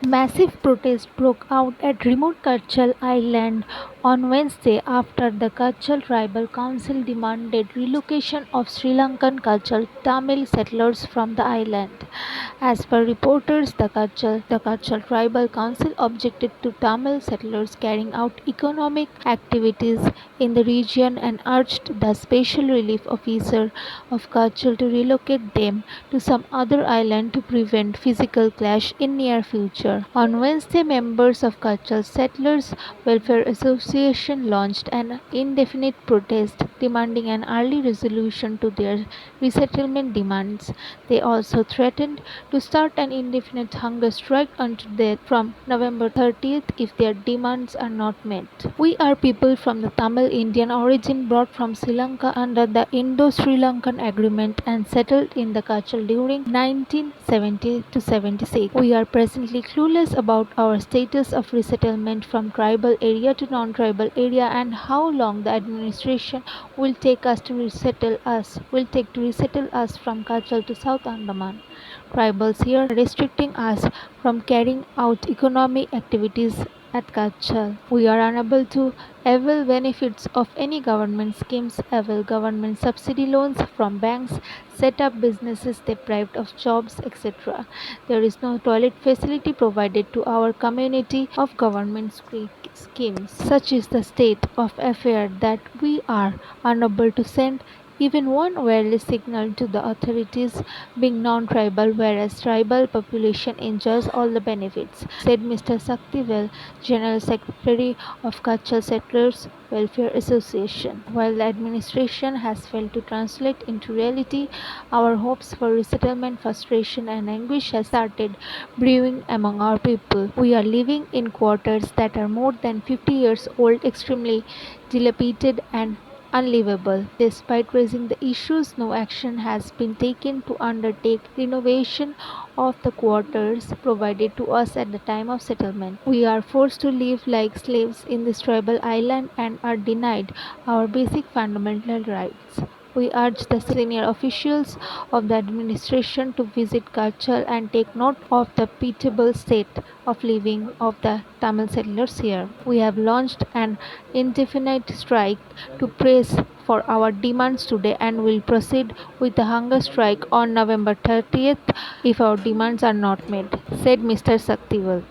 Massive protests broke out at remote Karchal Island on Wednesday after the Karchal Tribal Council demanded relocation of Sri Lankan Karchal Tamil settlers from the island. As per reporters, the Karchal Tribal Council objected to Tamil settlers carrying out economic activities in the region and urged the Special Relief Officer of Karchal to relocate them to some other island to prevent physical clash in near future. On Wednesday, members of Karchal Settlers Welfare Association launched an indefinite protest demanding an early resolution to their resettlement demands. They also threatened to start an indefinite hunger strike until death from November 30th if their demands are not met. We are people from the Tamil Indian origin brought from Sri Lanka under the Indo-Sri Lankan Agreement and settled in the Kachal during 1970 to 76. We are presently clueless about our status of resettlement from tribal area to non-tribal area and how long the administration will take to resettle us from Kachal to South Andaman. Tribals here are restricting us from carrying out economic activities at Kachal. We are unable to avail benefits of any government schemes, avail government subsidy loans from banks, set up businesses deprived of jobs, etc. There is no toilet facility provided to our community of government schemes. Such is the state of affairs that we are unable to send even one wireless signal to the authorities, being non-tribal, whereas tribal population enjoys all the benefits, said Mr. Saktivel, General Secretary of Kachal Settlers Welfare Association. While the administration has failed to translate into reality our hopes for resettlement, frustration and anguish has started brewing among our people. We are living in quarters that are more than 50 years old, extremely dilapidated and unlivable. Despite raising the issues, no action has been taken to undertake renovation of the quarters provided to us at the time of settlement. We are forced to live like slaves in this tribal island and are denied our basic fundamental rights. We urge the senior officials of the administration to visit Kachal and take note of the pitiable state of living of the Tamil settlers here. We have launched an indefinite strike to press for our demands today and will proceed with the hunger strike on November 30th if our demands are not met, said Mr. Saktival.